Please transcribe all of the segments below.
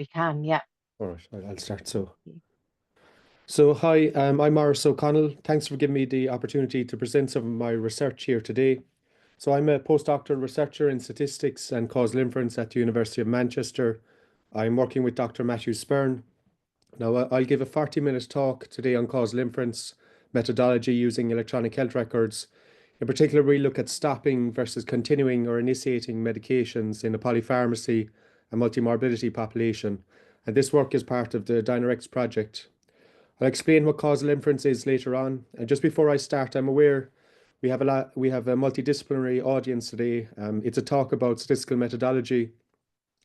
We can, yeah. All right, I'll start. So hi, I'm Maurice O'Connell. Thanks for giving me the opportunity to present some of my research here today. So I'm a postdoctoral researcher in statistics and causal inference at the University of Manchester. I'm working with Dr. Matthew Sperrin. Now I'll give a 40-minute talk today on causal inference methodology using electronic health records. In particular, we look at stopping versus continuing or initiating medications in a polypharmacy and multimorbidity population. And this work is part of the DynAIRx project. I'll explain what causal inference is later on. And just before I start, I'm aware we have a multidisciplinary audience today. It's a talk about statistical methodology.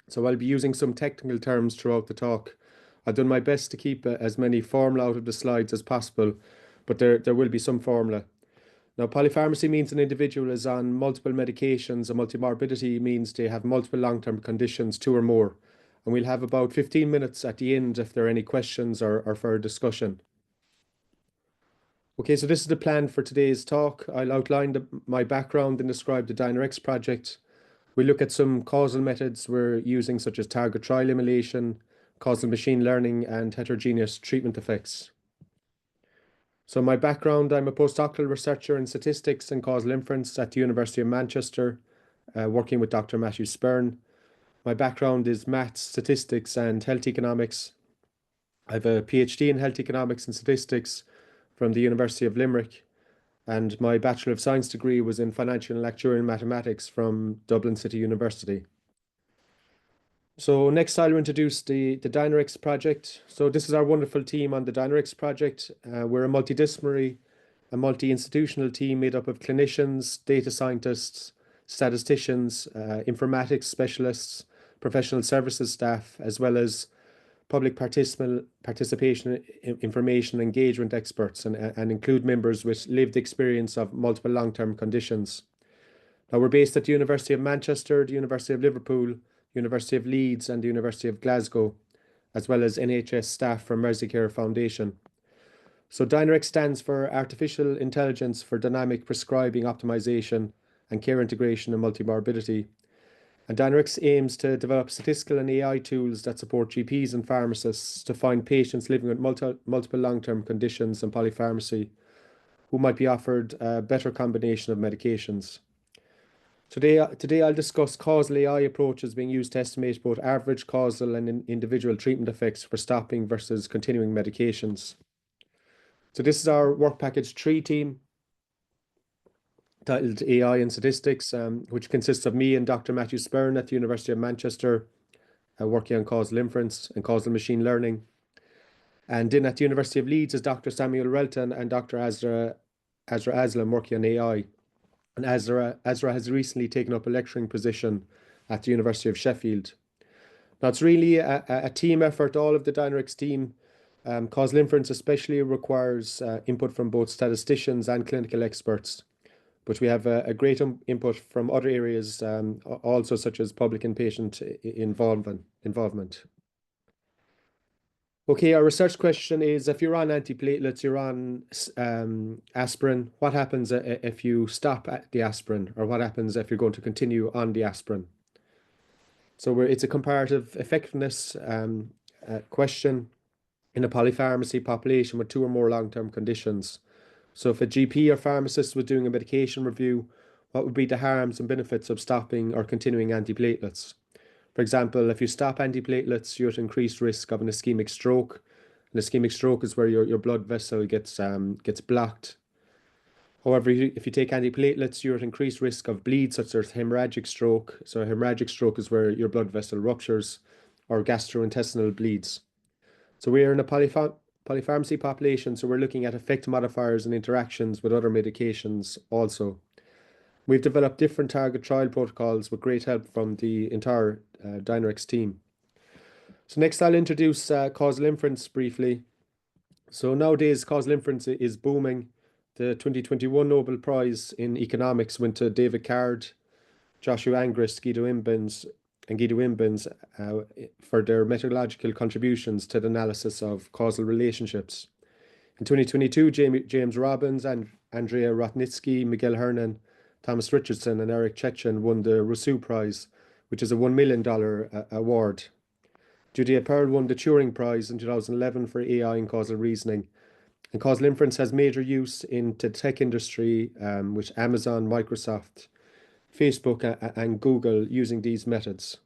So I'll be using some technical terms throughout the talk. I've done my best to keep as many formula out of the slides as possible, but there will be some formula. Now, polypharmacy means an individual is on multiple medications, and multimorbidity means they have multiple long-term conditions, 2 or more. And we'll have about 15 minutes at the end if there are any questions or further discussion. Okay, so this is the plan for today's talk. I'll outline my background and describe the DynAIRx project. We look at some causal methods we're using, such as target trial emulation, causal machine learning, and heterogeneous treatment effects. So my background, I'm a postdoctoral researcher in statistics and causal inference at the University of Manchester, working with Dr. Matthew Sperrin. My background is maths, statistics, and health economics. I have a PhD in health economics and statistics from the University of Limerick, and my Bachelor of Science degree was in financial and actuarial mathematics from Dublin City University. So next I'll introduce the DynAIRx project. So this is our wonderful team on the DynAIRx project. We're a multidisciplinary, a multi-institutional team made up of clinicians, data scientists, statisticians, informatics specialists, professional services staff, as well as public participation, information engagement experts, and include members with lived experience of multiple long-term conditions. Now we're based at the University of Manchester, the University of Liverpool, University of Leeds, and the University of Glasgow, as well as NHS staff from Merseycare Foundation. So DynAIRx stands for Artificial Intelligence for Dynamic Prescribing Optimization and Care Integration and Multimorbidity. And DynAIRx aims to develop statistical and AI tools that support GPs and pharmacists to find patients living with multiple long-term conditions and polypharmacy who might be offered a better combination of medications. Today I'll discuss causal AI approaches being used to estimate both average causal and individual treatment effects for stopping versus continuing medications. So this is our work package 3 team, titled AI and Statistics, which consists of me and Dr. Matthew Sperrin at the University of Manchester, working on causal inference and causal machine learning. And then at the University of Leeds is Dr. Samuel Relton and Dr. Azra Aslam working on AI. And Azra has recently taken up a lecturing position at the University of Sheffield. Now it's really a team effort, all of the DynAIRx team. Causal inference especially requires input from both statisticians and clinical experts. But we have a great input from other areas also, such as public and patient involvement. Okay, our research question is, if you're on antiplatelets, you're on aspirin, what happens if you stop at the aspirin, or what happens if you're going to continue on the aspirin? So it's a comparative effectiveness question in a polypharmacy population with 2 or more long-term conditions. So if a GP or pharmacist was doing a medication review, what would be the harms and benefits of stopping or continuing antiplatelets? For example, if you stop antiplatelets, you're at increased risk of an ischemic stroke. An ischemic stroke is where your blood vessel gets blocked. However, if you take antiplatelets, you're at increased risk of bleeds, such as hemorrhagic stroke. So a hemorrhagic stroke is where your blood vessel ruptures, or gastrointestinal bleeds. So we are in a polypharmacy population, so we're looking at effect modifiers and interactions with other medications also. We've developed different target trial protocols with great help from the entire DynAIRx team. So next I'll introduce causal inference briefly. So nowadays causal inference is booming. The 2021 Nobel Prize in Economics went to David Card, Joshua Angrist, Guido Imbens for their methodological contributions to the analysis of causal relationships. In 2022, James Robbins, and Andrea Rotnitsky, Miguel Hernan, Thomas Richardson, and Eric Chechen won the Rousseau Prize, which is a $1 million award. Judea Pearl won the Turing Prize in 2011 for AI and causal reasoning. And causal inference has major use in the tech industry, with Amazon, Microsoft, Facebook, and Google using these methods.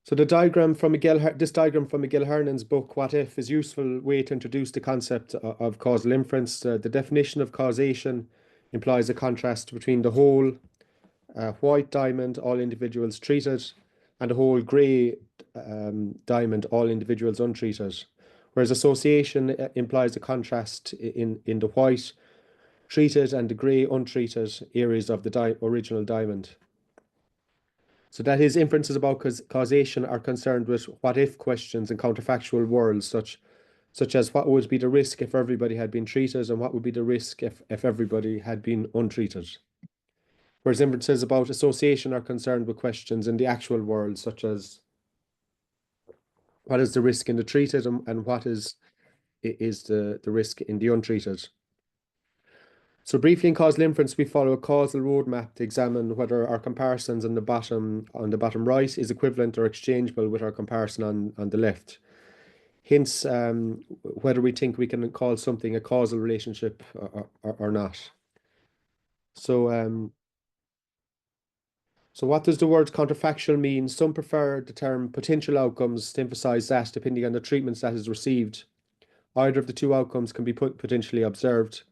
So this diagram from Miguel Hernan's book, What If, is a useful way to introduce the concept of causal inference. The definition of causation implies a contrast between the whole white diamond, all individuals treated, and the whole grey diamond, all individuals untreated. Whereas association implies a contrast in the white treated and the grey untreated areas of the original diamond. So that is, inferences about causation are concerned with what-if questions and counterfactual worlds, such as what would be the risk if everybody had been treated, and what would be the risk if everybody had been untreated. Whereas inferences about association are concerned with questions in the actual world, such as what is the risk in the treated and what is the risk in the untreated. So briefly, in causal inference, we follow a causal roadmap to examine whether our comparisons on the bottom right is equivalent or exchangeable with our comparison on the left. Hence, whether we think we can call something a causal relationship or not. So what does the word counterfactual mean? Some prefer the term potential outcomes to emphasize that, depending on the treatments that is received, either of the two outcomes can be potentially observed.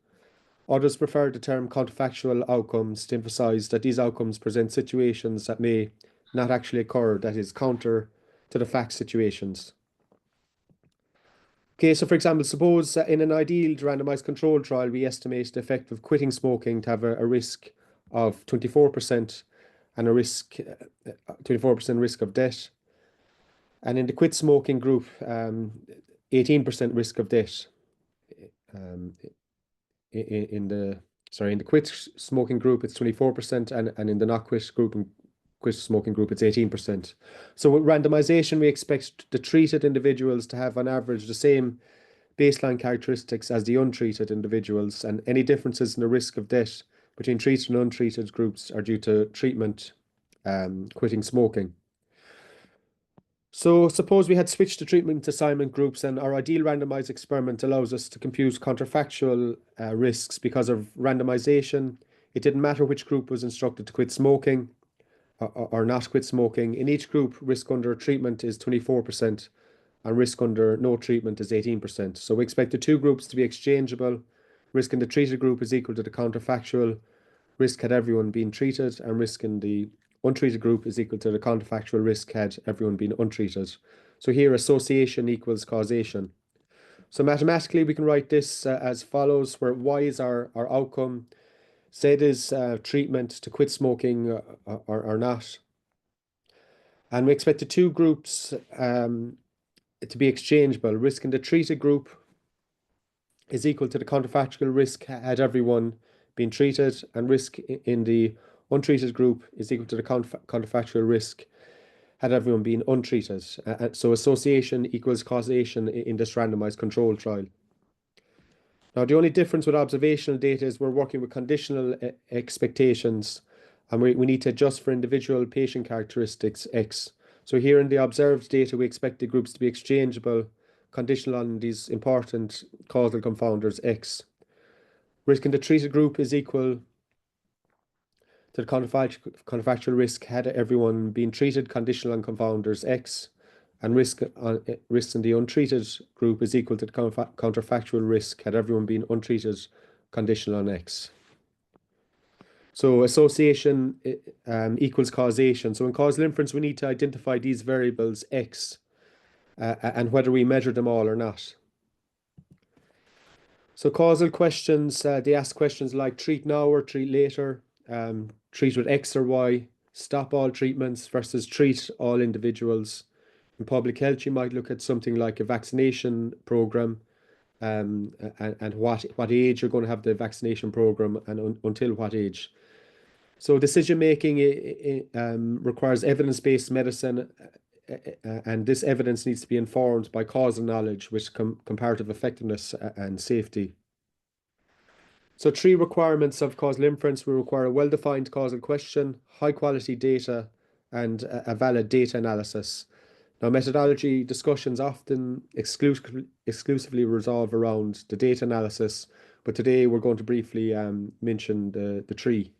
Others prefer the term counterfactual outcomes to emphasize that these outcomes present situations that may not actually occur, that is, counter to the fact situations. Okay, so for example, suppose in an ideal randomized control trial, we estimate the effect of quitting smoking to have a risk of 24% and a 24% risk of death. And in the quit smoking group, 18% risk of death. In the quit smoking group, it's 24%, and in the not quit smoking group, it's 18%. So with randomization, we expect the treated individuals to have on average the same baseline characteristics as the untreated individuals, and any differences in the risk of death between treated and untreated groups are due to treatment quitting smoking. So suppose we had switched the treatment assignment groups, and our ideal randomized experiment allows us to compute counterfactual risks because of randomization. It didn't matter which group was instructed to quit smoking or not quit smoking. In each group, risk under treatment is 24% and risk under no treatment is 18%. So we expect the two groups to be exchangeable. Risk in the treated group is equal to the counterfactual risk had everyone been treated, and risk in the untreated group is equal to the counterfactual risk had everyone been untreated. So here association equals causation. So mathematically we can write this as follows, where Y is our outcome, Z is treatment to quit smoking or not. And we expect the two groups to be exchangeable. Risk in the treated group is equal to the counterfactual risk had everyone been treated, and risk in the untreated group is equal to the counterfactual risk had everyone been untreated. So association equals causation in this randomized control trial. Now, the only difference with observational data is we're working with conditional expectations, and we need to adjust for individual patient characteristics X. So here in the observed data, we expect the groups to be exchangeable, conditional on these important causal confounders X. Risk in the treated group is equal to the counterfactual risk had everyone been treated, conditional on confounders X, and risk in the untreated group is equal to the counterfactual risk had everyone been untreated, conditional on X. So association equals causation. So in causal inference, we need to identify these variables X and whether we measure them all or not. So causal questions, they ask questions like treat now or treat later, treat with X or Y, stop all treatments versus treat all individuals. In public health, you might look at something like a vaccination program, and what age you're going to have the vaccination program and until what age. So decision making requires evidence-based medicine, and this evidence needs to be informed by causal knowledge with comparative effectiveness and safety. So 3 requirements of causal inference: we require a well-defined causal question, high-quality data, and a valid data analysis. Now, methodology discussions often exclusively revolve around the data analysis, but today we're going to briefly mention the tree.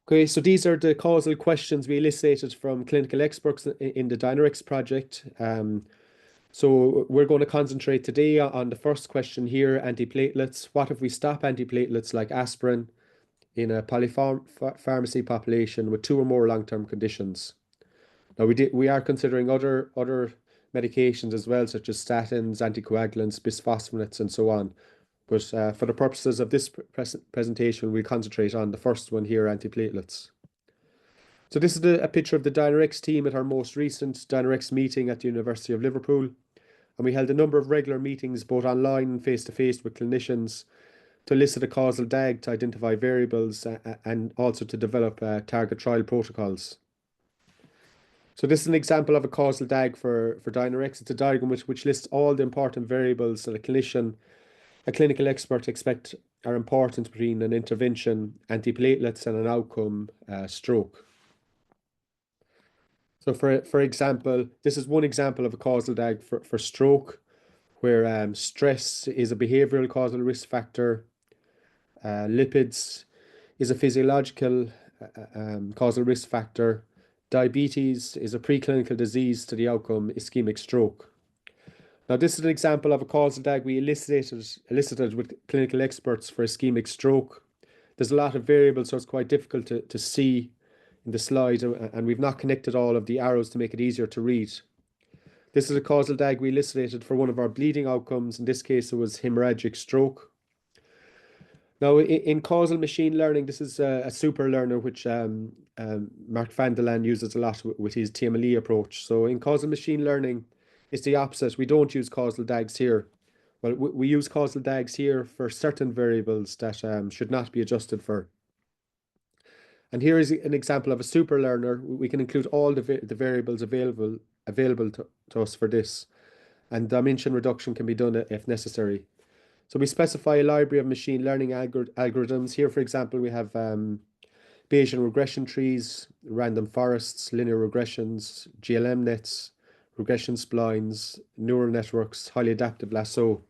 Okay, so these are the causal questions we elicited from clinical experts in the DynAIRx project. So we're going to concentrate today on the first question here, antiplatelets. What if we stop antiplatelets like aspirin in a polypharmacy population with 2 or more long-term conditions? Now we are considering other medications as well, such as statins, anticoagulants, bisphosphonates, and so on. But for the purposes of this presentation, we'll concentrate on the first one here, antiplatelets. So this is a picture of the DynAIRx team at our most recent DynAIRx meeting at the University of Liverpool. And we held a number of regular meetings, both online and face-to-face with clinicians, to elicit a causal DAG to identify variables and also to develop target trial protocols. So this is an example of a causal DAG for DynAIRx. It's a diagram which lists all the important variables that a clinical expert expect are important between an intervention, antiplatelets, and an outcome, stroke. So for example, this is one example of a causal DAG for stroke, where stress is a behavioral causal risk factor, lipids is a physiological causal risk factor, diabetes is a preclinical disease to the outcome, ischemic stroke. Now, this is an example of a causal DAG we elicited with clinical experts for ischemic stroke. There's a lot of variables, so it's quite difficult to see in the slide, and we've not connected all of the arrows to make it easier to read. This is a causal DAG we elicited for one of our bleeding outcomes. In this case, it was hemorrhagic stroke. Now, in causal machine learning, this is a super learner, which Mark van der Laan uses a lot with his TMLE approach. So in causal machine learning, it's the opposite. We don't use causal DAGs here. Well, we use causal DAGs here for certain variables that should not be adjusted for. And here is an example of a super learner. We can include all the variables available to us for this. And dimension reduction can be done if necessary. So we specify a library of machine learning algorithms. Here, for example, we have Bayesian regression trees, random forests, linear regressions, GLM nets, regression splines, neural networks, highly adaptive lasso.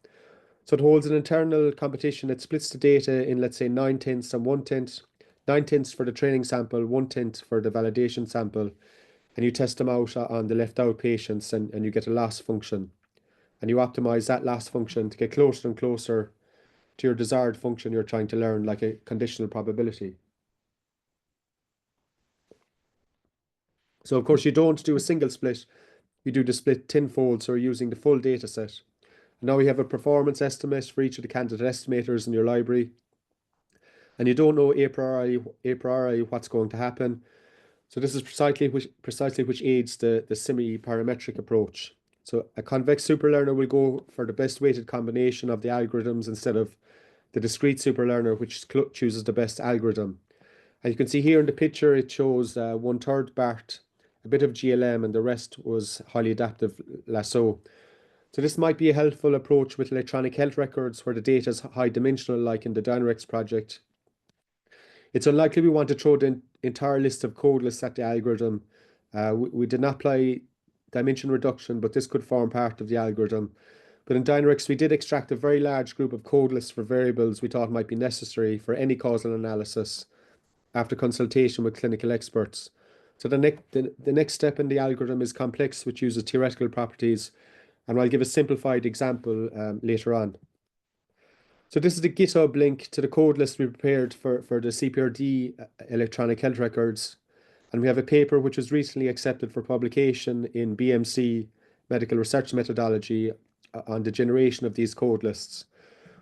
So it holds an internal competition. It splits the data in, let's say, 9/10 and 1/10. 9/10 for the training sample, 1/10 for the validation sample. And you test them out on the left out patients, and you get a loss function. And you optimize that loss function to get closer and closer to your desired function you're trying to learn, like a conditional probability. So of course you don't do a single split, you do the split tenfold, so you're using the full data set. And now we have a performance estimate for each of the candidate estimators in your library. And you don't know a priori what's going to happen. So this is precisely which aids the semi-parametric approach. So a convex superlearner will go for the best weighted combination of the algorithms instead of the discrete superlearner, which chooses the best algorithm. And you can see here in the picture, it shows 1/3 BART, a bit of GLM, and the rest was highly adaptive lasso. So this might be a helpful approach with electronic health records where the data is high dimensional, like in the DynAIRx project. It's unlikely we want to throw the entire list of code lists at the algorithm. We did not apply dimension reduction, but this could form part of the algorithm. But in DynAIRx, we did extract a very large group of code lists for variables we thought might be necessary for any causal analysis after consultation with clinical experts. So the next step in the algorithm is complex, which uses theoretical properties, and I'll give a simplified example later on. So this is the GitHub link to the code list we prepared for the CPRD electronic health records. And we have a paper which was recently accepted for publication in BMC Medical Research Methodology on the generation of these code lists,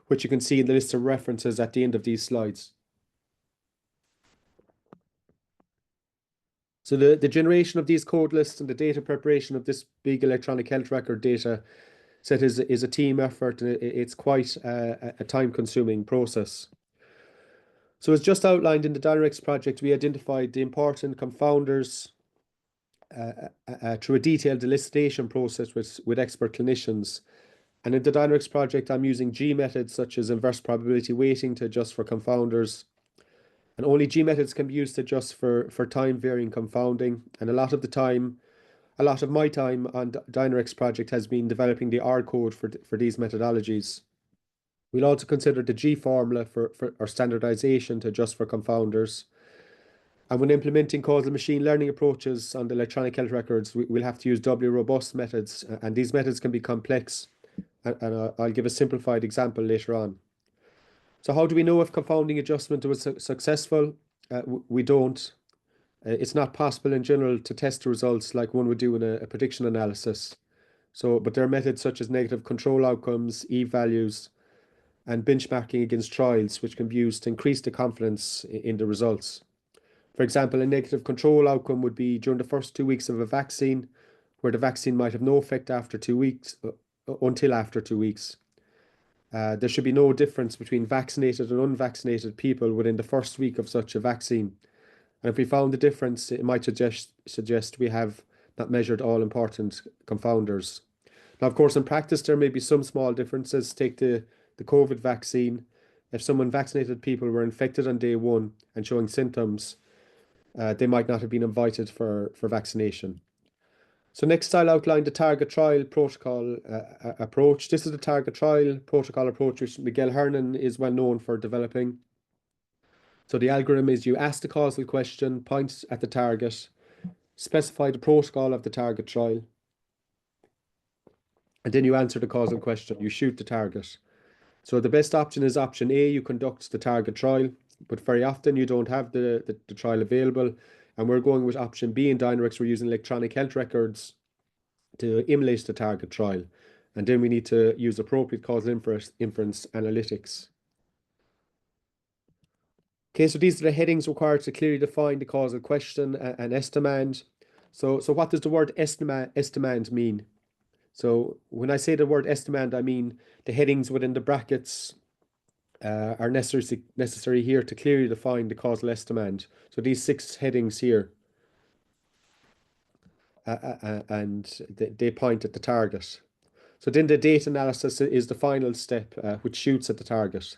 which you can see in the list of references at the end of these slides. So the generation of these code lists and the data preparation of this big electronic health record data set is a team effort, and it's quite a time-consuming process. So as just outlined in the DynAIRx project, we identified the important confounders through a detailed elicitation process with expert clinicians. And in the DynAIRx project, I'm using G methods such as inverse probability weighting to adjust for confounders. And only G methods can be used to adjust for time varying confounding. And a lot of my time on DynAIRx project has been developing the R code for these methodologies. We'll also consider the G formula for our standardization to adjust for confounders. And when implementing causal machine learning approaches on the electronic health records, we'll have to use doubly robust methods, and these methods can be complex. And I'll give a simplified example later on. So how do we know if confounding adjustment was successful? We don't. It's not possible in general to test the results like one would do in a prediction analysis. But there are methods such as negative control outcomes, E-values, and benchmarking against trials, which can be used to increase the confidence in the results. For example, a negative control outcome would be during the first 2 weeks of a vaccine, where the vaccine might have no effect after 2 weeks, until after 2 weeks. There should be no difference between vaccinated and unvaccinated people within the first week of such a vaccine. And if we found the difference, it might suggest we have not measured all important confounders. Now, of course, in practice, there may be some small differences. Take the COVID vaccine. If someone vaccinated people were infected on day 1 and showing symptoms, they might not have been invited for vaccination. So next I'll outline the target trial protocol approach. This is the target trial protocol approach which Miguel Hernan is well known for developing. So the algorithm is you ask the causal question, point at the target, specify the protocol of the target trial, and then you answer the causal question, you shoot the target. So the best option is option A, you conduct the target trial, but very often you don't have the trial available. And we're going with option B in DynAIRx. We're using electronic health records to emulate the target trial. And then we need to use appropriate causal inference analytics. Okay, so these are the headings required to clearly define the causal question and estimand. So what does the word estimand mean? So when I say the word estimand, I mean the headings within the brackets are necessary here to clearly define the causal estimand. So these 6 headings here, and they point at the target. So then the data analysis is the final step, which shoots at the target.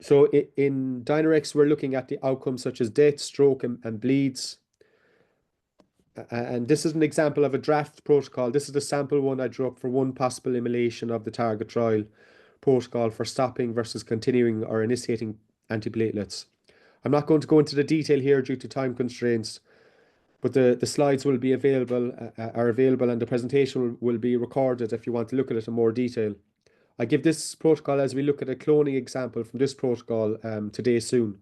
So in DynAIRx, we're looking at the outcomes such as death, stroke, and bleeds. And this is an example of a draft protocol. This is the sample one I drew up for one possible emulation of the target trial protocol for stopping versus continuing or initiating antiplatelets. I'm not going to go into the detail here due to time constraints, but the slides will be available, and the presentation will be recorded if you want to look at it in more detail. I give this protocol as we look at a cloning example from this protocol today soon.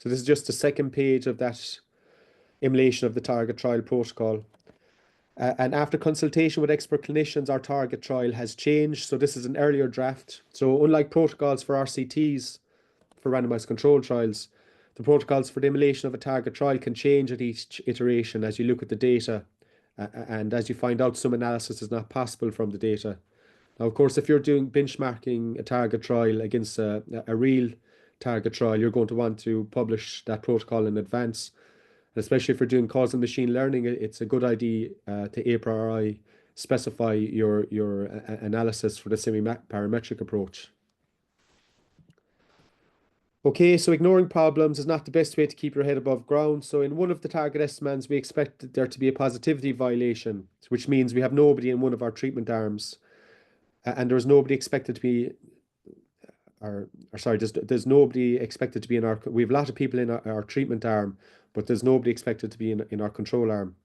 So this is just the second page of that emulation of the target trial protocol. And after consultation with expert clinicians, our target trial has changed. So this is an earlier draft. So unlike protocols for RCTs, for randomized control trials, the protocols for the emulation of a target trial can change at each iteration as you look at the data and as you find out some analysis is not possible from the data. Now, of course, if you're doing benchmarking a target trial against a real target trial, you're going to want to publish that protocol in advance. And especially if you're doing causal machine learning, it's a good idea to a priori specify your analysis for the semi-parametric approach. Okay, so ignoring problems is not the best way to keep your head above ground. So in one of the target estimands, we expect there to be a positivity violation, which means we have nobody in one of our treatment arms. And there's nobody expected to be, there's nobody expected to be in our, we have a lot of people in our treatment arm, but there's nobody expected to be in our control arm.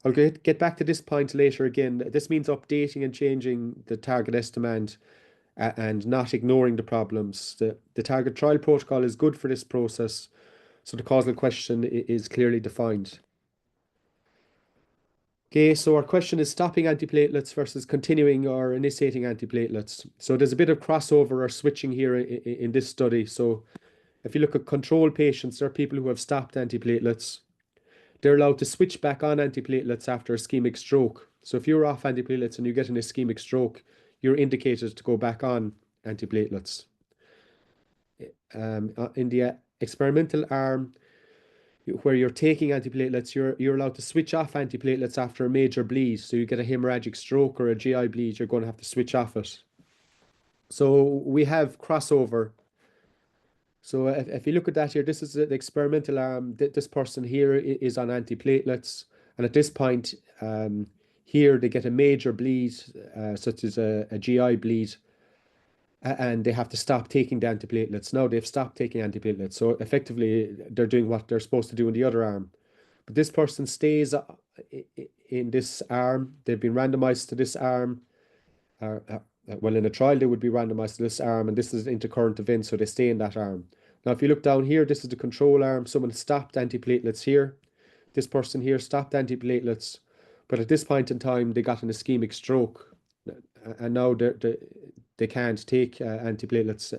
I'll get back to this point later again. This means updating and changing the target estimand and not ignoring the problems. The target trial protocol is good for this process, so the causal question is clearly defined. Okay, so our question is stopping antiplatelets versus continuing or initiating antiplatelets. So there's a bit of crossover or switching here in this study. So if you look at control patients, there are people who have stopped antiplatelets. They're allowed to switch back on antiplatelets after ischemic stroke. So if you're off antiplatelets and you get an ischemic stroke, you're indicated to go back on antiplatelets. In the experimental arm, where you're taking antiplatelets, you're allowed to switch off antiplatelets after a major bleed. So you get a hemorrhagic stroke or a GI bleed, you're going to have to switch off it. So we have crossover So if you look at that here, this is the experimental arm. This person here is on antiplatelets, and at this point, here they get a major bleed, such as a GI bleed, and they have to stop taking the antiplatelets. Now they've stopped taking antiplatelets, so effectively they're doing what they're supposed to do in the other arm. But this person stays in this arm. They've been randomized to this arm. Well, in a trial, they would be randomized to this arm, and this is an intercurrent event, so they stay in that arm. Now, if you look down here, this is the control arm. Someone stopped antiplatelets here. This person here stopped antiplatelets, but at this point in time, they got an ischemic stroke, and now they can't take antiplatelets.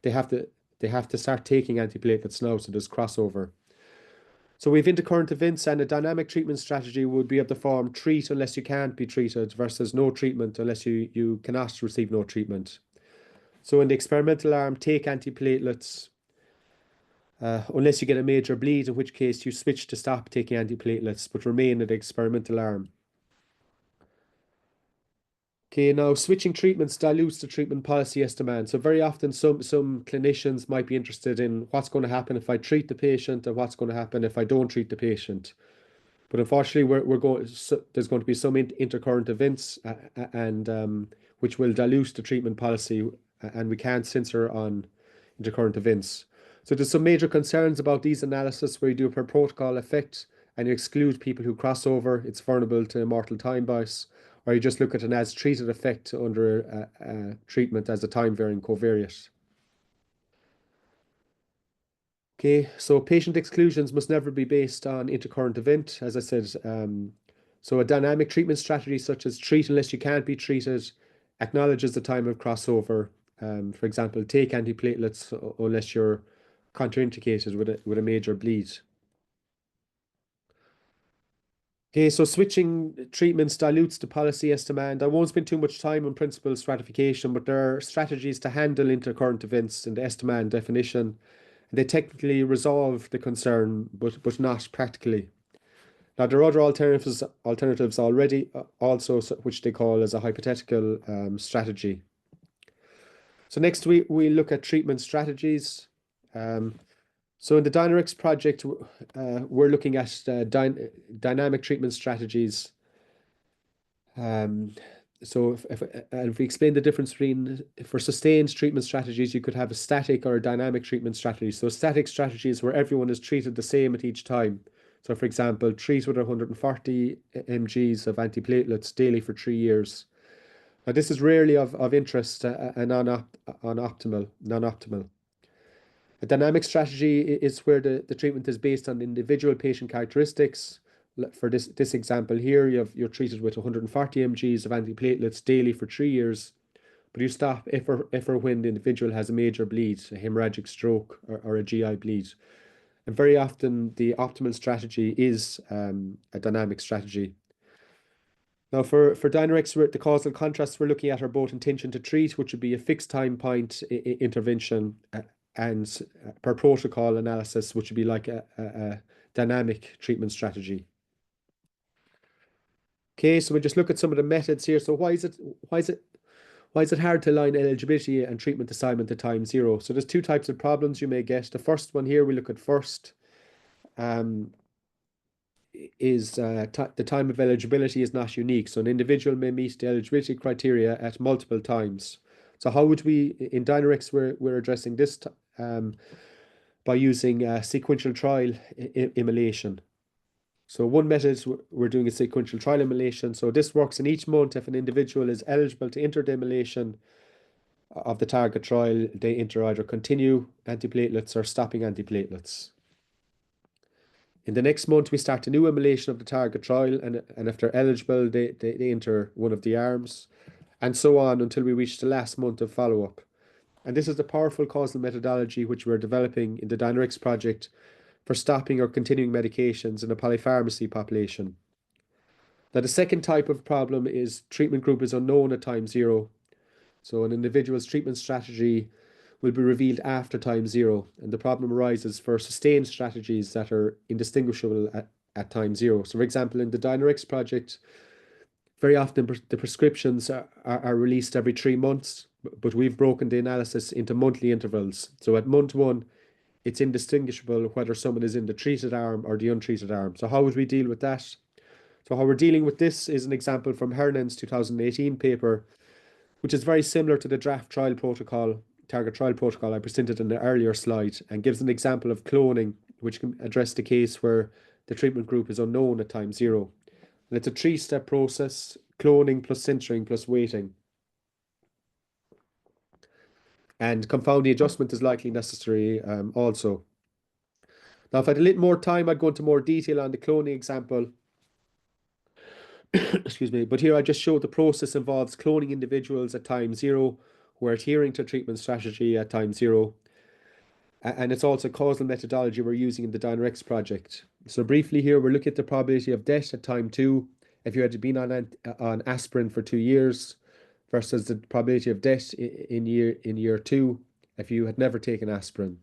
They have to start taking antiplatelets now, so there's crossover. So we have intercurrent events, and a dynamic treatment strategy would be of the form treat unless you can't be treated versus no treatment unless you cannot receive no treatment. So in the experimental arm, take antiplatelets unless you get a major bleed, in which case you switch to stop taking antiplatelets but remain in the experimental arm. Okay, now switching treatments dilutes the treatment policy as demand. So very often some clinicians might be interested in what's going to happen if I treat the patient and what's going to happen if I don't treat the patient. But unfortunately, there's going to be some intercurrent events and which will dilute the treatment policy, and we can't censor on intercurrent events. So there's some major concerns about these analysis where you do a per protocol effect and you exclude people who cross over. It's vulnerable to immortal time bias, or you just look at an as treated effect under treatment as a time varying covariate. Okay, so patient exclusions must never be based on intercurrent event, as I said. So a dynamic treatment strategy such as treat unless you can't be treated acknowledges the time of crossover. For example, take antiplatelets unless you're contraindicated with a major bleed. Okay, so switching treatments dilutes the policy as demand. I won't spend too much time on principal stratification, but there are strategies to handle intercurrent events in the S-demand definition. They technically resolve the concern, but not practically. Now, there are other alternatives already, also, which they call as a hypothetical strategy. So next we look at treatment strategies. So in the DynAIRx project, we're looking at dynamic treatment strategies. So if we explain the difference between, for sustained treatment strategies, you could have a static or a dynamic treatment strategy. So static strategies where everyone is treated the same at each time. So for example, treat with 140 mgs of antiplatelets daily for 3 years. Now this is rarely of interest and non-optimal. A dynamic strategy is where the treatment is based on individual patient characteristics. For this example here, you're treated with 140 mgs of antiplatelets daily for 3 years, but you stop if or when the individual has a major bleed, a hemorrhagic stroke or a GI bleed. And very often the optimal strategy is a dynamic strategy. Now for DynAIRx, the causal contrasts we're looking at are both intention to treat, which would be a fixed time point intervention, and per protocol analysis, which would be like a dynamic treatment strategy. Okay, so we just look at some of the methods here. So why is it hard to align eligibility and treatment assignment to time zero? So there's two types of problems you may get. The first one here we look at first is the time of eligibility is not unique. So an individual may meet the eligibility criteria at multiple times. So how would we, in DynAIRx, we're addressing this by using sequential trial emulation. So one method, we're doing a sequential trial emulation. So this works in each month. If an individual is eligible to enter the emulation of the target trial, they enter either continue antiplatelets or stopping antiplatelets. In the next month, we start a new emulation of the target trial, and if they're eligible, they enter one of the arms, and so on until we reach the last month of follow-up. And this is the powerful causal methodology which we're developing in the DynAIRx project for stopping or continuing medications in a polypharmacy population. Now, the second type of problem is treatment group is unknown at time zero. So an individual's treatment strategy will be revealed after time zero, and the problem arises for sustained strategies that are indistinguishable at time zero. So for example, in the DynAIRx project, Very often the prescriptions are released every 3 months, but we've broken the analysis into monthly intervals. So at month one, it's indistinguishable whether someone is in the treated arm or the untreated arm. So how would we deal with that? So how we're dealing with this is an example from Hernan's 2018 paper, which is very similar to the draft trial protocol, target trial protocol I presented in the earlier slide, and gives an example of cloning, which can address the case where the treatment group is unknown at time zero. And it's a 3-step process: cloning plus centering plus weighting. And confounding adjustment is likely necessary also. Now, if I had a little more time, I'd go into more detail on the cloning example. Excuse me, but here I just showed the process involves cloning individuals at time zero who are adhering to treatment strategy at time zero. And it's also causal methodology we're using in the DynAIRx project. So briefly here, we're looking at the probability of death at time 2 if you had been on aspirin for 2 years versus the probability of death in year 2 if you had never taken aspirin.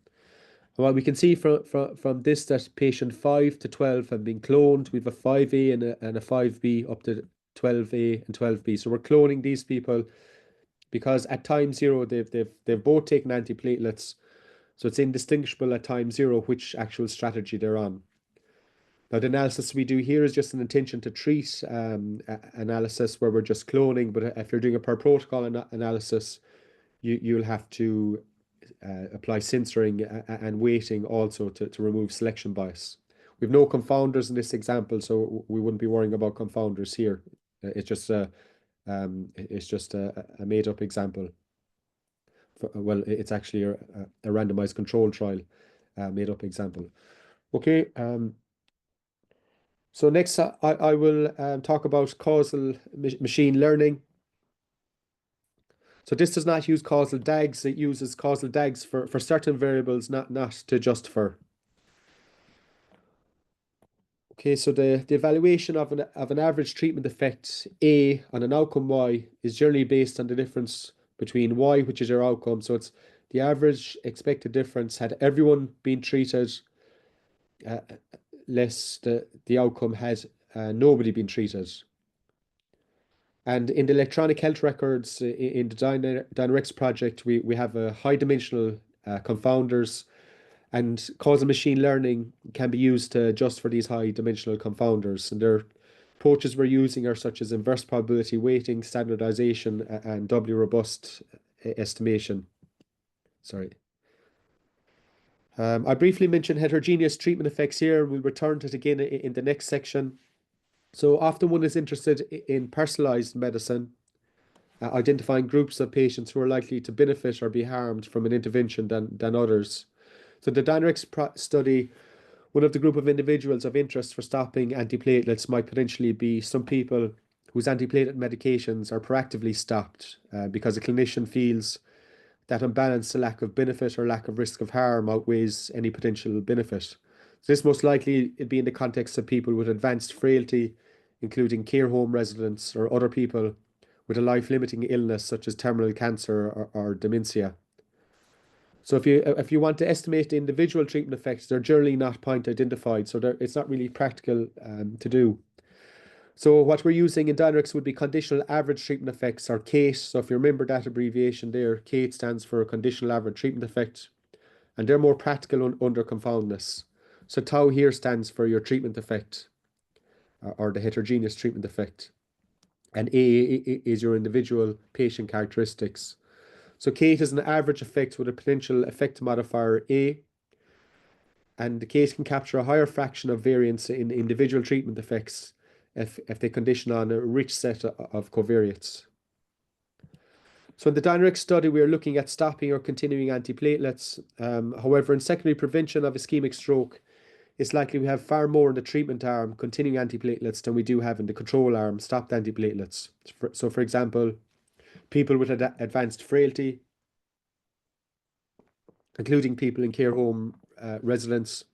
And what we can see from this, that patient 5 to 12 have been cloned. We have a 5A and a 5B up to 12A and 12B. So we're cloning these people because at time zero they've both taken antiplatelets. So it's indistinguishable at time zero which actual strategy they're on. Now, the analysis we do here is just an intention to treat analysis where we're just cloning, but if you're doing a per protocol analysis, you'll have to apply censoring and weighting also to remove selection bias. We have no confounders in this example, so we wouldn't be worrying about confounders here. It's just a made-up example. Well, it's actually a randomized control trial, made-up example. Okay. So next, I will talk about causal machine learning. So this does not use causal DAGs. It uses causal DAGs for certain variables, not to just for. Okay, so the evaluation of an average treatment effect A on an outcome Y is generally based on the difference between Y, which is your outcome. So it's the average expected difference had everyone been treated, less the outcome had nobody been treated. And in the electronic health records in the DynAIRx project, we have a high dimensional confounders, and causal machine learning can be used to adjust for these high dimensional confounders. And their approaches we're using are such as inverse probability weighting, standardization, and doubly robust estimation. Sorry. I briefly mentioned heterogeneous treatment effects here. We'll return to it again in the next section. So often one is interested in personalized medicine, identifying groups of patients who are likely to benefit or be harmed from an intervention than others. So the DynAIRx study, one of the group of individuals of interest for stopping antiplatelets might potentially be some people whose antiplatelet medications are proactively stopped because a clinician feels that on balance, the lack of benefit or lack of risk of harm outweighs any potential benefit. So this most likely would be in the context of people with advanced frailty, including care home residents or other people with a life-limiting illness such as terminal cancer or dementia. So if you want to estimate the individual treatment effects, they're generally not point identified, so it's not really practical to do. So what we're using in DynAIRx would be conditional average treatment effects, or CATE. So if you remember that abbreviation there, CATE stands for conditional average treatment effect, and they're more practical under confoundness. So tau here stands for your treatment effect, or the heterogeneous treatment effect, and A is your individual patient characteristics. So CATE is an average effect with a potential effect modifier A, and the CATE can capture a higher fraction of variance in individual treatment effects if they condition on a rich set of covariates. So in the DynAIRx study, we are looking at stopping or continuing antiplatelets. However, in secondary prevention of ischemic stroke, it's likely we have far more in the treatment arm continuing antiplatelets than we do have in the control arm stopped antiplatelets. So for example, people with advanced frailty, including people in care home residents,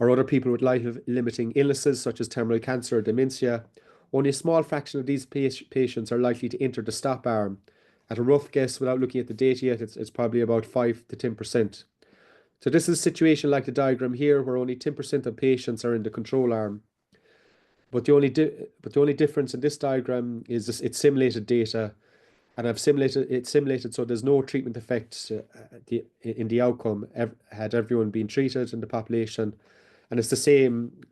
or other people with life-limiting illnesses such as terminal cancer or dementia. Only a small fraction of these patients are likely to enter the stop arm. At a rough guess, without looking at the data yet, it's probably about 5 to 10%. So this is a situation like the diagram here, where only 10% of patients are in the control arm. But the only difference in this diagram is this, it's simulated data, and it's simulated so there's no treatment effect in the outcome had everyone been treated in the population, and it's the same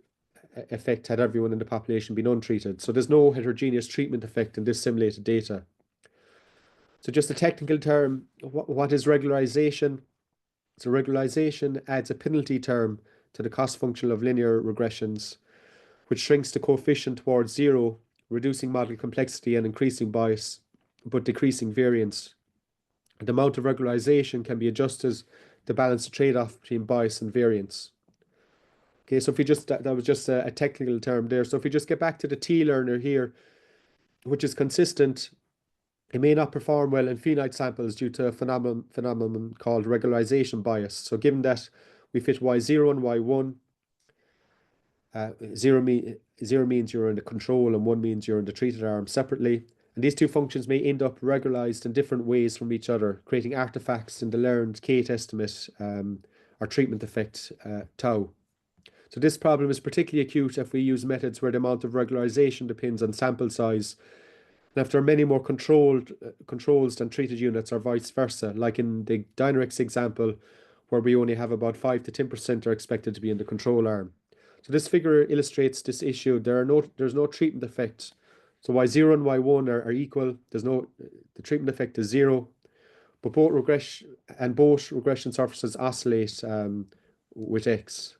effect had everyone in the population been untreated. So there's no heterogeneous treatment effect in this simulated data. So just a technical term, what is regularization? So regularization adds a penalty term to the cost function of linear regressions, which shrinks the coefficient towards zero, reducing model complexity and increasing bias, but decreasing variance. The amount of regularization can be adjusted to balance the trade-off between bias and variance. Okay, so if we just, that was just a technical term there. So if we just get back to the T-learner here, which is consistent, it may not perform well in finite samples due to a phenomenon called regularization bias. So given that we fit y0 and y1, zero means you're in the control and 1 means you're in the treated arm separately. And these two functions may end up regularized in different ways from each other, creating artifacts in the learned Kate estimate or treatment effect tau. So this problem is particularly acute if we use methods where the amount of regularization depends on sample size. And if there are many more controls than treated units or vice versa, like in the DynAIRx example, where we only have about 5 to 10% are expected to be in the control arm. So this figure illustrates this issue. There's no treatment effect. So y0 and y1 are equal. The treatment effect is 0, but both regression surfaces oscillate with x.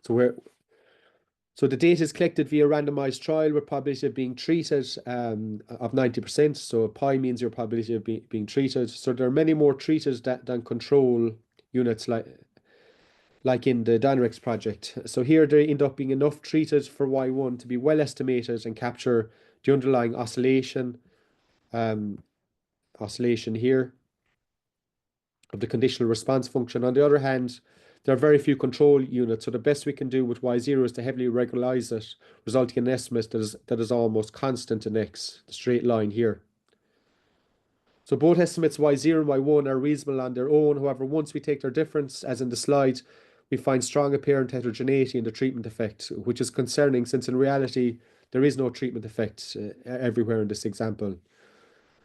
So the data is collected via randomized trial with probability of being treated of 90%. So pi means your probability of being treated. So there are many more treated than control units like in the DynAIRx project. So here there end up being enough treated for y1 to be well estimated and capture the underlying oscillation here of the conditional response function. On the other hand, there are very few control units, so the best we can do with y0 is to heavily regularize it, resulting in an estimate that is almost constant in x, the straight line here. So both estimates y0 and y1 are reasonable on their own. However, once we take their difference, as in the slide, we find strong apparent heterogeneity in the treatment effect, which is concerning since in reality there is no treatment effect everywhere in this example.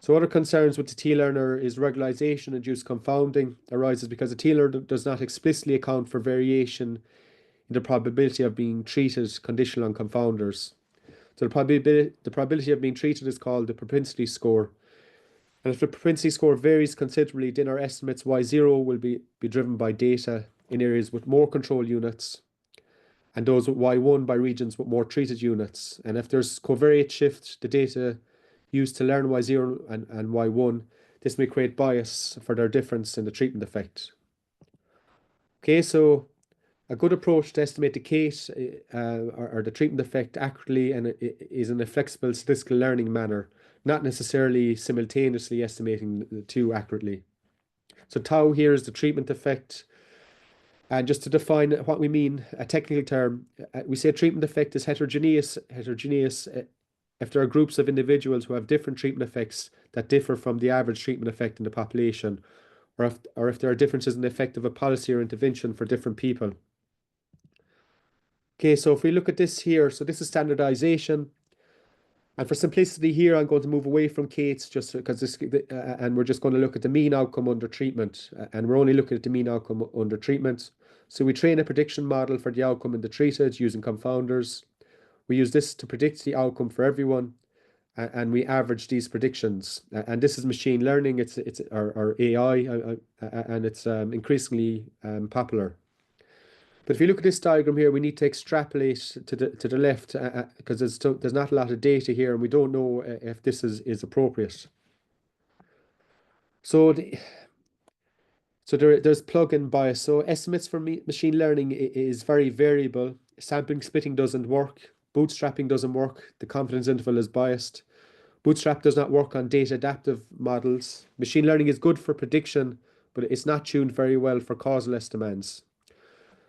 So other concerns with the T-learner is regularization-induced confounding arises because the T-learner does not explicitly account for variation in the probability of being treated conditional on confounders. So the probability of being treated is called the propensity score. And if the propensity score varies considerably, then our estimates y0 will be driven by data in areas with more control units, and those with y1 by regions with more treated units. And if there's covariate shift, the data used to learn y0 and y1, this may create bias for their difference in the treatment effect. Okay, so a good approach to estimate the case or the treatment effect accurately and is in a flexible statistical learning manner, not necessarily simultaneously estimating the two accurately. So tau here is the treatment effect. And just to define what we mean, a technical term, we say treatment effect is heterogeneous if there are groups of individuals who have different treatment effects that differ from the average treatment effect in the population, or if there are differences in the effect of a policy or intervention for different people. Okay, so if we look at this here, so this is standardization. And for simplicity here, I'm going to move away from Kate's just because this, and we're just going to look at the mean outcome under treatment. And we're only looking at the mean outcome under treatment. So we train a prediction model for the outcome in the treated using confounders. We use this to predict the outcome for everyone, and we average these predictions. And this is machine learning. It's or AI, and it's increasingly popular. But if you look at this diagram here, we need to extrapolate to the left because there's not a lot of data here, and we don't know if this is appropriate. So there's plug-in bias. So estimates for machine learning is very variable. Sampling splitting doesn't work. Bootstrapping doesn't work. The confidence interval is biased. Bootstrap does not work on data adaptive models. Machine learning is good for prediction, but it's not tuned very well for causal estimates.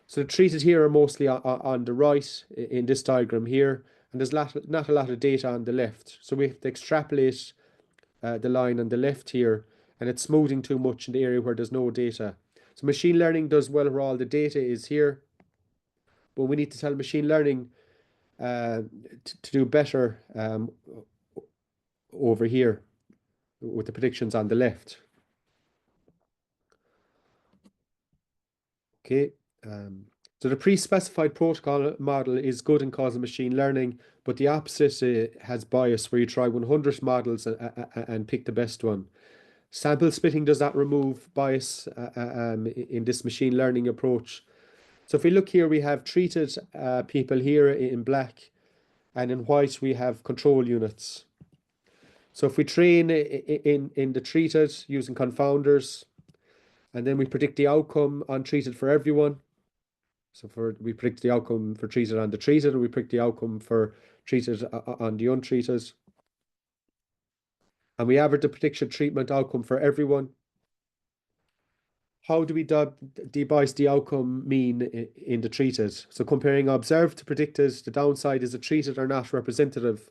So the treated here are mostly on the right in this diagram here, and there's not a lot of data on the left. So we have to extrapolate the line on the left here, and it's smoothing too much in the area where there's no data. So machine learning does well where all the data is here, but we need to tell machine learning to do better over here with the predictions on the left. Okay, so the pre-specified protocol model is good in causal machine learning, but the opposite has bias where you try 100 models and pick the best one. Sample splitting does not remove bias in this machine learning approach. So if we look here, we have treated people here in black, and in white we have control units. So if we train in the treated using confounders, and then we predict the outcome on treated for everyone. So we predict the outcome for treated on the treated, and we predict the outcome for treated on the untreated. And we average the prediction treatment outcome for everyone. How do we debias the outcome mean in the treated? So comparing observed to predicted, the downside is the treated are not representative.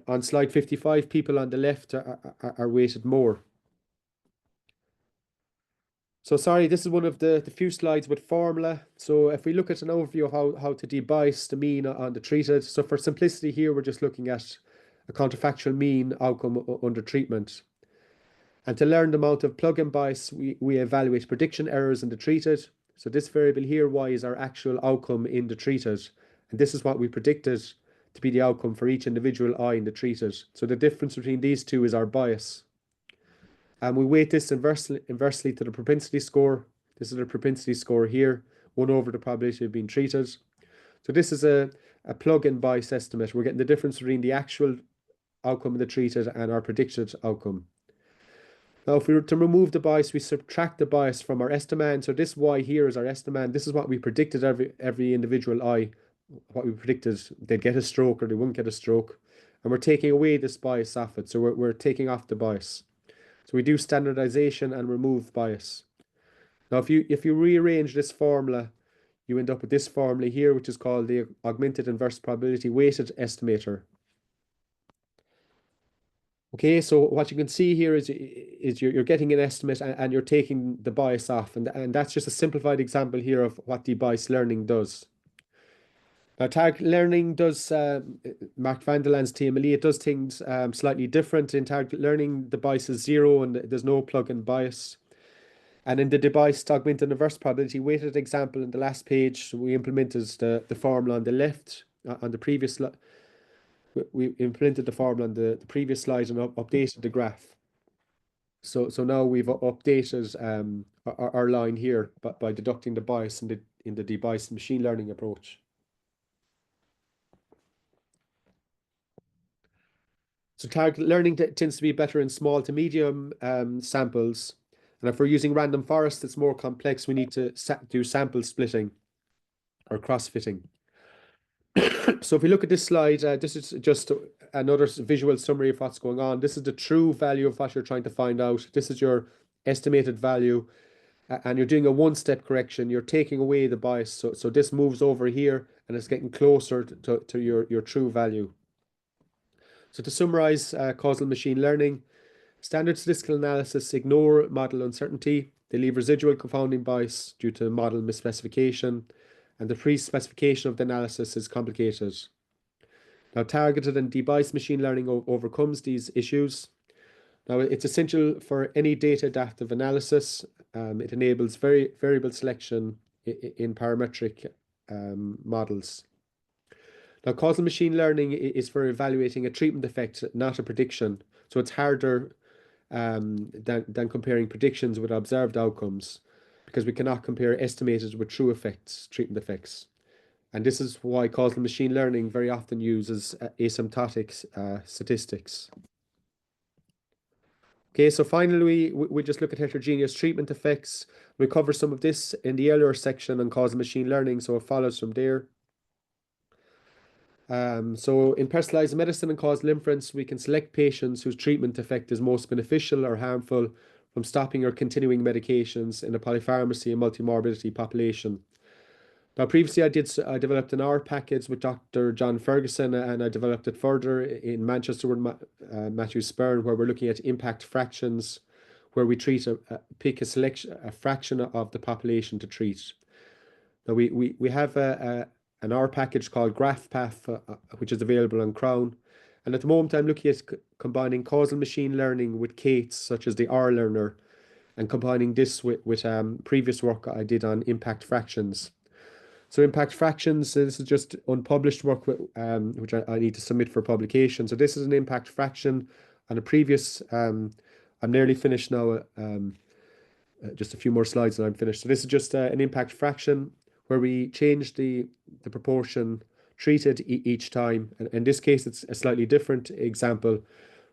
On slide 55, people on the left are weighted more. So sorry, this is one of the few slides with formula. So if we look at an overview of how to debias the mean on the treated, so for simplicity here, we're just looking at a counterfactual mean outcome under treatment. And to learn the amount of plug-in bias, we evaluate prediction errors in the treated. So this variable here, y, is our actual outcome in the treated. And this is what we predicted to be the outcome for each individual I in the treated. So the difference between these two is our bias. And we weight this inversely to the propensity score. This is the propensity score here, 1 over the probability of being treated. So this is a plug-in bias estimate. We're getting the difference between the actual outcome in the treated and our predicted outcome. Now, if we were to remove the bias, we subtract the bias from our estimand. So this y here is our estimand. This is what we predicted every individual I, what we predicted they'd get a stroke or they wouldn't get a stroke. And we're taking away this bias off it. So we're taking off the bias. So we do standardization and remove bias. Now, if you rearrange this formula, you end up with this formula here, which is called the augmented inverse probability weighted estimator. Okay, so what you can see here is you're getting an estimate and you're taking the bias off, and that's just a simplified example here of what debiased learning does. Now, target learning does, Mark van der Land's TMLE, it does things slightly different. In target learning, the bias is 0 and there's no plug-in bias. And in the debiased augmented inverse probability weighted example in the last page, we implemented the formula on the left on the previous slide. We implemented the formula on the previous slide and updated the graph. So now we've updated our line here by deducting the bias in the debiased machine learning approach. So target learning tends to be better in small to medium samples. And if we're using random forest, it's more complex. We need to do sample splitting or cross-fitting. So if we look at this slide, this is just another visual summary of what's going on. This is the true value of what you're trying to find out. This is your estimated value. And you're doing a one-step correction. You're taking away the bias. So this moves over here and it's getting closer to your true value. So to summarize causal machine learning, standard statistical analysis ignore model uncertainty. They leave residual confounding bias due to model misspecification, and the pre-specification of the analysis is complicated. Now, targeted and debiased machine learning overcomes these issues. Now, it's essential for any data adaptive analysis. It enables variable selection in parametric models. Now, causal machine learning is for evaluating a treatment effect, not a prediction. So it's harder than comparing predictions with observed outcomes, because we cannot compare estimated with true effects, treatment effects. And this is why causal machine learning very often uses asymptotic statistics. Okay, so finally, we just look at heterogeneous treatment effects. We cover some of this in the earlier section on causal machine learning, so it follows from there. So in personalized medicine and causal inference, we can select patients whose treatment effect is most beneficial or harmful from stopping or continuing medications in a polypharmacy and multimorbidity population. Now, previously I developed an R package with Dr. John Ferguson, and I developed it further in Manchester with Matthew Sperrin, where we're looking at impact fractions, where we pick a fraction of the population to treat. Now we have a an R package called GraphPath, which is available on Crown. And at the moment, I'm looking at combining causal machine learning with Kates, such as the R learner, and combining this with previous work I did on impact fractions. So impact fractions, this is just unpublished work which I need to submit for publication. So this is an impact fraction on a previous, I'm nearly finished now, just a few more slides and I'm finished. So this is just an impact fraction where we change the proportion treated each time. And in this case, it's a slightly different example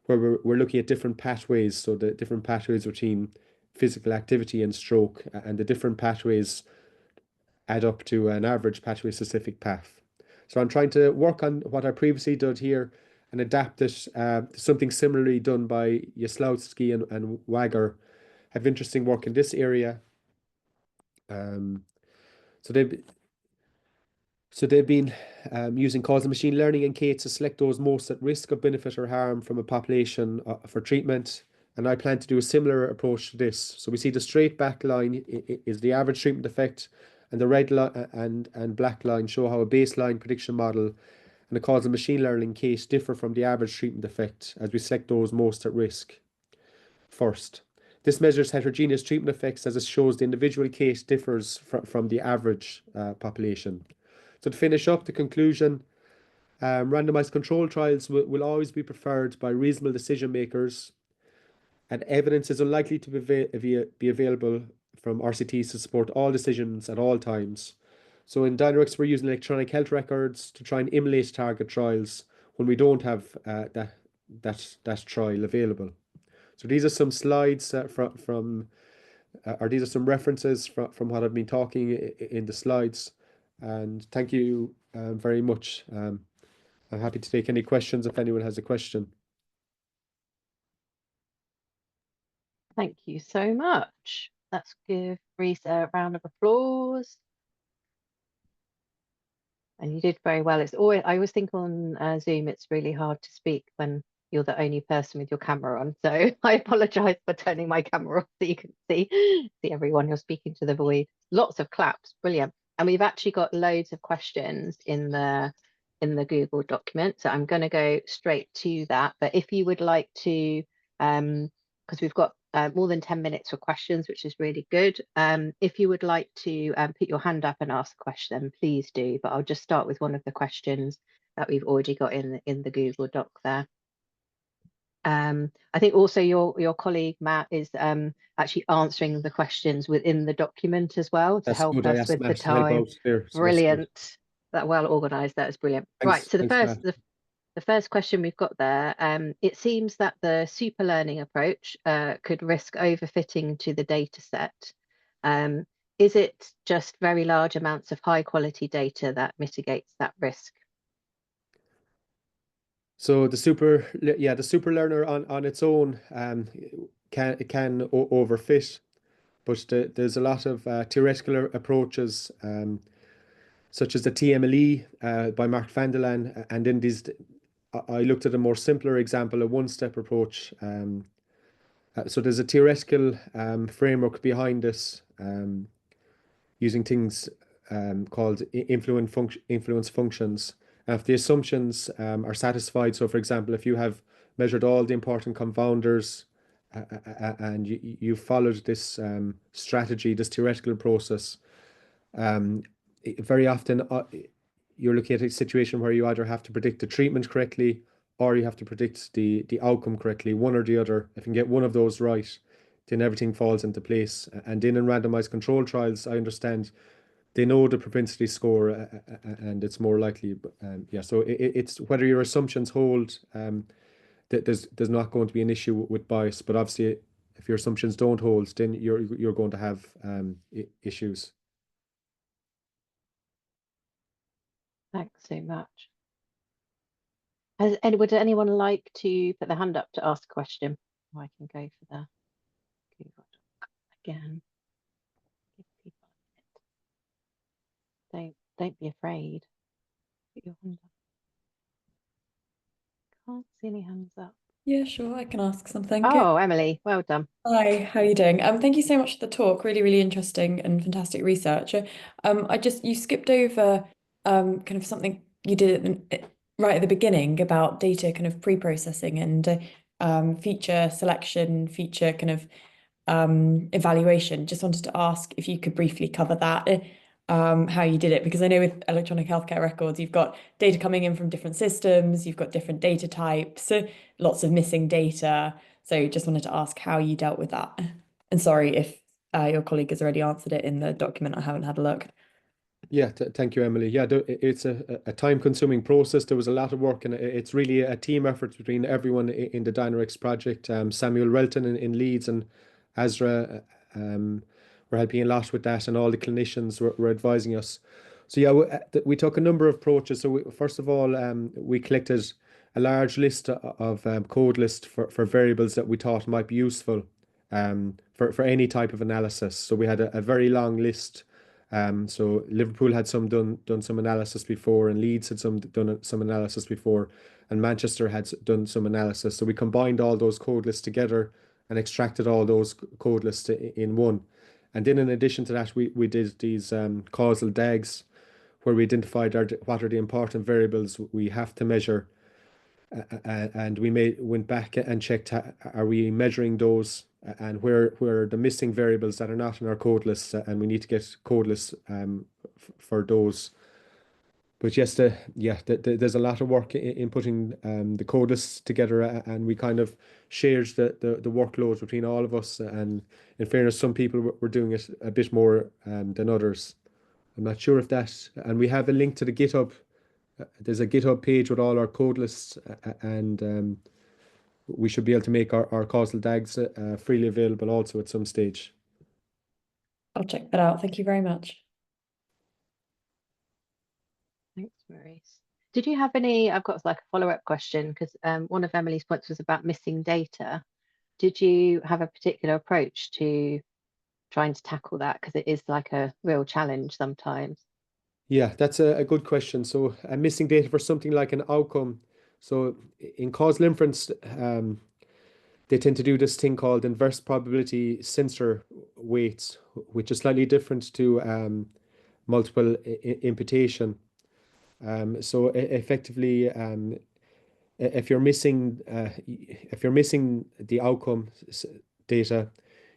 where we're looking at different pathways. So the different pathways between physical activity and stroke, and the different pathways add up to an average pathway specific path. So I'm trying to work on what I previously did here and adapt it to something similarly done by Jaslowski and Wager. Have interesting work in this area. So they've been using causal machine learning and K to select those most at risk of benefit or harm from a population for treatment. And I plan to do a similar approach to this. So we see the straight back line is the average treatment effect, and the red line and black line show how a baseline prediction model and a causal machine learning case differ from the average treatment effect as we select those most at risk first. This measures heterogeneous treatment effects as it shows the individual case differs from the average population. So to finish up, the conclusion, randomized control trials will always be preferred by reasonable decision makers, and evidence is unlikely to be available from RCTs to support all decisions at all times. So in DynAIRx, we're using electronic health records to try and emulate target trials when we don't have that trial available. So these are some slides or these are some references from what I've been talking in the slides. And thank you very much. I'm happy to take any questions if anyone has a question. Thank you so much. Let's give Reese a round of applause. And you did very well. I always think on Zoom, it's really hard to speak when you're the only person with your camera on. So I apologize for turning my camera off so you can see everyone. You're speaking to the void. Lots of claps, brilliant. And we've actually got loads of questions in the Google document. So I'm going to go straight to that. But if you would like to, because we've got more than 10 minutes for questions, which is really good. If you would like to put your hand up and ask a question, please do. But I'll just start with one of the questions that we've already got in the Google Doc there. I think also your colleague Matt is actually answering the questions within the document as well to help us with the time. Brilliant. That well organized. That is brilliant. Right. So the first question we've got there, it seems that the super learning approach could risk overfitting to the data set. Is it just very large amounts of high quality data that mitigates that risk? So the super learner on its own can overfit, but there's a lot of theoretical approaches such as the TMLE by Mark van der Laan, and in these I looked at a more simpler example, a one-step approach. So there's a theoretical framework behind this, using things called influence functions. If the assumptions are satisfied, so for example, if you have measured all the important confounders and you followed this strategy, this theoretical process, very often you're looking at a situation where you either have to predict the treatment correctly or you have to predict the outcome correctly, one or the other. If you can get one of those right, then everything falls into place. And then in randomized control trials, I understand they know the propensity score and it's more likely. Yeah, so it's whether your assumptions hold, there's not going to be an issue with bias, but obviously if your assumptions don't hold, then you're going to have issues. Thanks so much. Would anyone like to put their hand up to ask a question? Oh, I can go for the Google Doc again. Give people a minute. Don't be afraid. Put your hand up. Can't see any hands up. Yeah, sure, I can ask something. Oh, Emily, well done. Hi, how are you doing? Thank you so much for the talk. Really, really interesting and fantastic research. You skipped over kind of something you did right at the beginning about data kind of pre-processing and feature selection, feature kind of evaluation. Just wanted to ask if you could briefly cover that, how you did it, because I know with electronic healthcare records, you've got data coming in from different systems, you've got different data types, lots of missing data. So just wanted to ask how you dealt with that. And sorry if your colleague has already answered it in the document. I haven't had a look. Yeah, thank you, Emily. Yeah, it's a time-consuming process. There was a lot of work, and it's really a team effort between everyone in the DynAIRx project. Samuel Relton in Leeds and Azra were helping a lot with that, and all the clinicians were advising us. So yeah, we took a number of approaches. So first of all, we collected a large list of code list for variables that we thought might be useful for any type of analysis. So we had a very long list. So Liverpool had done some analysis before, and Leeds had done some analysis before, and Manchester had done some analysis. So we combined all those code lists together and extracted all those code lists in one. And then in addition to that, we did these causal DAGs, where we identified what are the important variables we have to measure, and we went back and checked, are we measuring those, and where are the missing variables that are not in our code lists, and we need to get code lists for those. But yes, there's a lot of work in putting the code lists together, and we kind of shared the workload between all of us. And in fairness, some people were doing it a bit more than others. I'm not sure if that, and we have a link to the GitHub. There's a GitHub page with all our code lists, and we should be able to make our causal DAGs freely available also at some stage. I'll check that out. Thank you very much. Thanks, Maurice. Did you have any, I've got like a follow-up question, because one of Emily's points was about missing data. Did you have a particular approach to trying to tackle that? Because it is like a real challenge sometimes. Yeah, that's a good question. So missing data for something like an outcome. So in causal inference, they tend to do this thing called inverse probability sensor weights, which is slightly different to multiple imputation. So effectively, if you're missing the outcome data,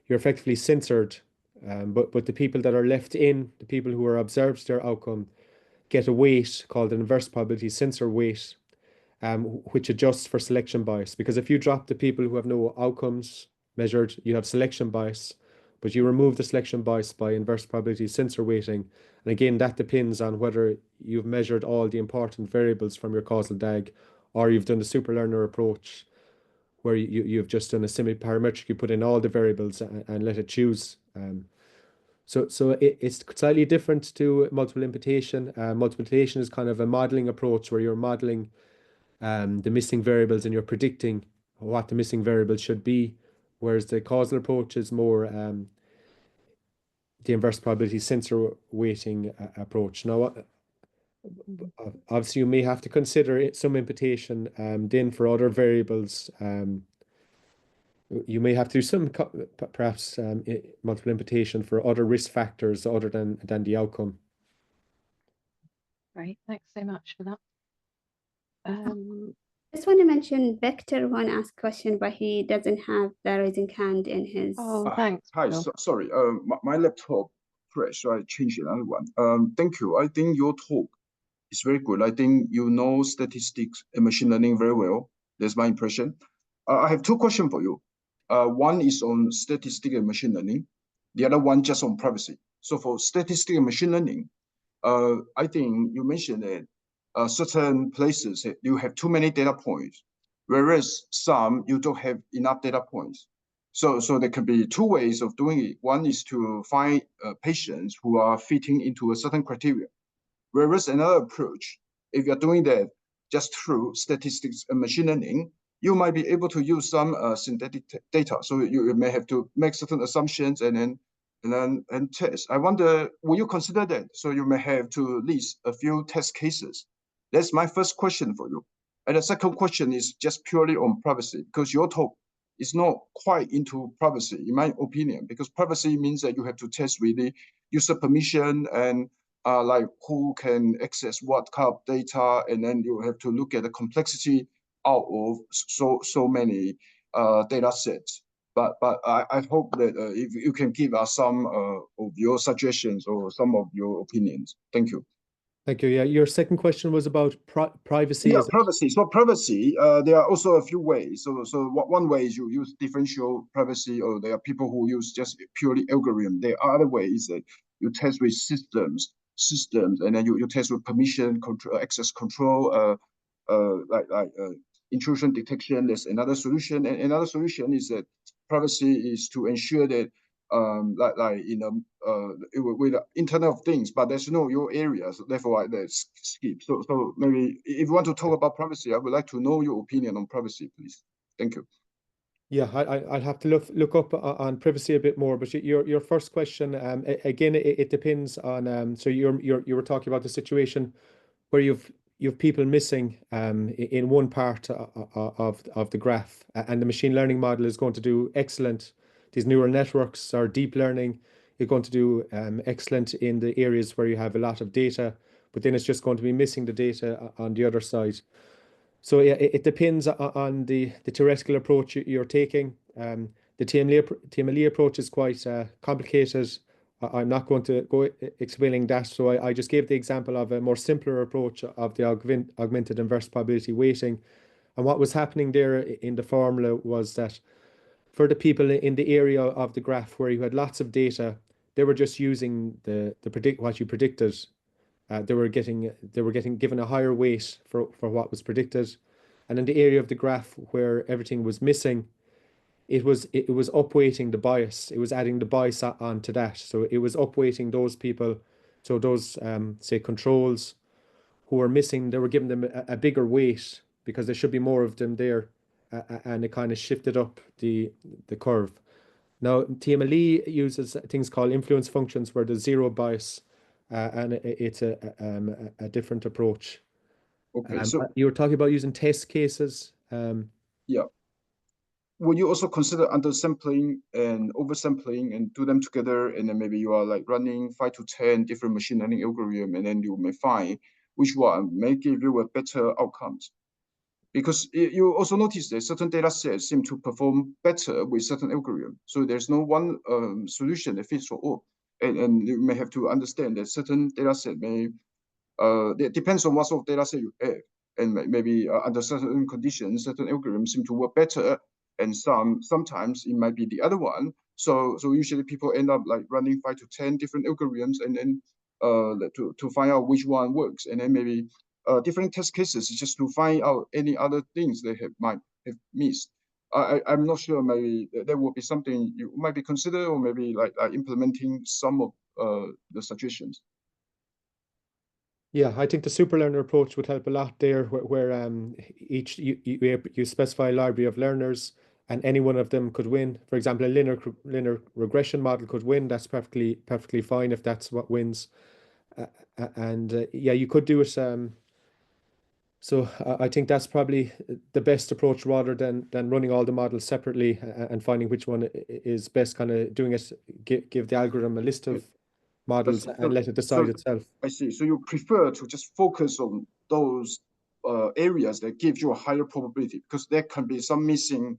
you're effectively censored. But the people that are left in, the people who are observed their outcome, get a weight called an inverse probability sensor weight, which adjusts for selection bias. Because if you drop the people who have no outcomes measured, you have selection bias, but you remove the selection bias by inverse probability sensor weighting. And again, that depends on whether you've measured all the important variables from your causal DAG, or you've done the superlearner approach, where you've just done a semi-parametric, you put in all the variables and let it choose. So it's slightly different to multiple imputation. Multiple imputation is kind of a modeling approach where you're modeling the missing variables and you're predicting what the missing variables should be, whereas the causal approach is more the inverse probability sensor weighting approach. Now, obviously, you may have to consider some imputation then for other variables. You may have to do some perhaps multiple imputation for other risk factors other than the outcome. Great, thanks so much for that. Just want to mention Vector one asked question, but he doesn't have the raising hand in his. Oh, thanks. Hi, sorry. My laptop crashed, so I changed another one. Thank you. I think your talk is very good. I think you know statistics and machine learning very well. That's my impression. I have two questions for you. One is on statistics and machine learning. The other one just on privacy. So for statistics and machine learning, I think you mentioned that certain places you have too many data points, whereas some you don't have enough data points. So there can be two ways of doing it. One is to find patients who are fitting into a certain criteria. Whereas another approach, if you're doing that just through statistics and machine learning, you might be able to use some synthetic data. So you may have to make certain assumptions and test. I wonder, will you consider that? So you may have to list a few test cases. That's my first question for you. And the second question is just purely on privacy, because your talk is not quite into privacy, in my opinion, because privacy means that you have to test with the user permission and like who can access what kind of data, and then you have to look at the complexity out of so many data sets. But I hope that if you can give us some of your suggestions or some of your opinions. Thank you. Thank you. Yeah, your second question was about privacy. Yeah, privacy. So privacy, there are also a few ways. So one way is you use differential privacy, or there are people who use just purely algorithm. There are other ways that you test with systems, and then you test with permission control, access control, like intrusion detection. There's another solution, and another solution is that privacy is to ensure that with the Internet of Things, but there's no your area, so therefore let's skip. So maybe if you want to talk about privacy, I would like to know your opinion on privacy, please. Thank you. Yeah, I'll have to look up on privacy a bit more. But your first question, again, it depends on. So you were talking about the situation where you've people missing in one part of the graph, and the machine learning model is going to do excellent. These neural networks or deep learning are going to do excellent in the areas where you have a lot of data, but then it's just going to be missing the data on the other side. So yeah, it depends on the theoretical approach you're taking. The TMLE approach is quite complicated. I'm not going to go explaining that. So I just gave the example of a more simpler approach of the augmented inverse probability weighting. And what was happening there in the formula was that for the people in the area of the graph where you had lots of data, they were just using what you predicted. They were getting given a higher weight for what was predicted. And in the area of the graph where everything was missing, it was upweighting the bias. It was adding the bias onto that. So it was upweighting those people. So those say controls who were missing, they were giving them a bigger weight because there should be more of them there, and it kind of shifted up the curve. Now TMLE uses things called influence functions where there's zero bias, and it's a different approach. Okay, so you were talking about using test cases. yeah. Will you also consider undersampling and oversampling and do them together? And then maybe you are like running 5 to 10 different machine learning algorithms, and then you may find which one may give you a better outcomes. Because you also notice that certain data sets seem to perform better with certain algorithms. So there's no one solution that fits for all. And you may have to understand that certain data set may, it depends on what sort of data set you have. And maybe under certain conditions, certain algorithms seem to work better, and sometimes it might be the other one. So usually people end up like running 5 to 10 different algorithms, and then to find out which one works, and then maybe different test cases just to find out any other things they might have missed. I'm not sure. Maybe there will be something you might be consider, or maybe like implementing some of the suggestions. Yeah, I think the superlearner approach would help a lot there, where each you specify a library of learners, and any one of them could win. For example, a linear regression model could win. That's perfectly fine if that's what wins. Yeah, you could do it. So I think that's probably the best approach, rather than running all the models separately and finding which one is best. Kind of doing it, give the algorithm a list of models and let it decide itself. I see. So you prefer to just focus on those areas that give you a higher probability, because there can be some missing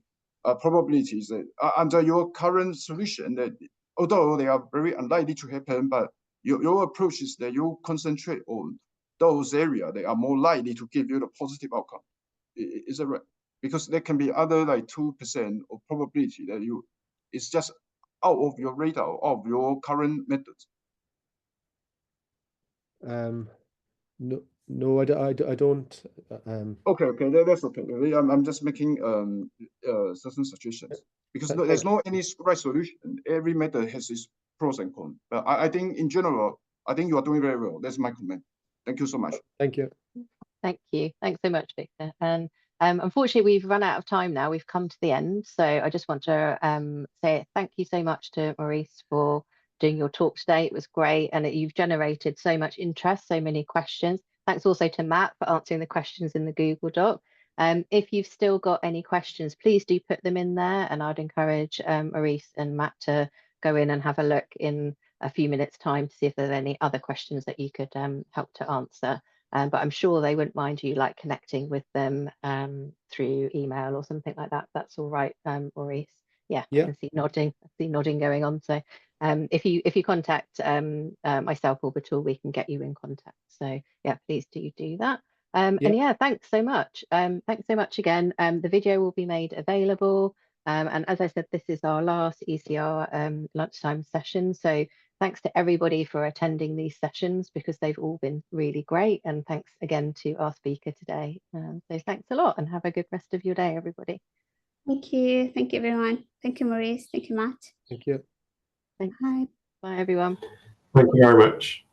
probabilities that under your current solution, that although they are very unlikely to happen, but your approach is that you concentrate on those areas that are more likely to give you the positive outcome. Is that right? Because there can be other like 2% of probability that it's just out of your radar of your current methods. No, I don't. Okay, that's okay. I'm just making certain suggestions, because there's no any right solution. Every method has its pros and cons. But I think in general, I think you are doing very well. That's my comment. Thank you so much. Thank you. Thank you. Thanks so much, Victor. And unfortunately, we've run out of time now. We've come to the end. So I just want to say thank you so much to Maurice for doing your talk today. It was great, and you've generated so much interest, so many questions. Thanks also to Matt for answering the questions in the Google Doc. If you've still got any questions, please do put them in there, and I'd encourage Maurice and Matt to go in and have a look in a few minutes time to see if there are any other questions that you could help to answer. But I'm sure they wouldn't mind you like connecting with them through email or something like that. That's all right, Maurice. Yeah, I can see nodding. I see nodding going on. So if you contact myself or Batul, we can get you in contact. So yeah, please do that. And yeah, thanks so much. Thanks so much again. The video will be made available. And as I said, this is our last ECR lunchtime session. So thanks to everybody for attending these sessions, because they've all been really great. And thanks again to our speaker today. So thanks a lot, and have a good rest of your day, everybody. Thank you. Thank you, everyone. Thank you, Maurice. Thank you, Matt. Thank you. Thanks. Bye. Bye, everyone. Thank you very much.